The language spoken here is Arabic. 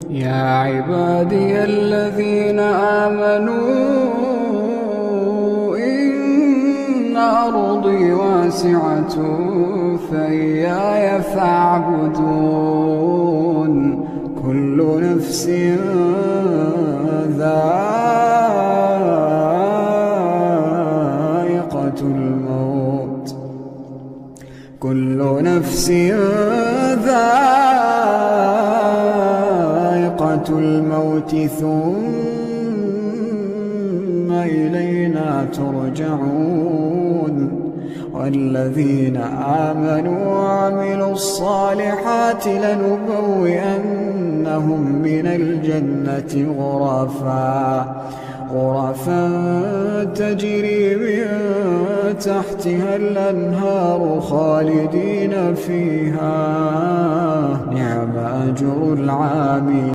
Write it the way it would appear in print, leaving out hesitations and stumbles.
يا عبادي الذين آمنوا إن أرضي واسعة فإياي فاعبدون كل نفس ذائقة الموت كل نفس ذائقة الموت ثم إلينا ترجعون والذين آمنوا وعملوا الصالحات لنبوئنهم من الجنة غرفا تجري من تحتها الأنهار خالدين فيها نعم أجر العاملين.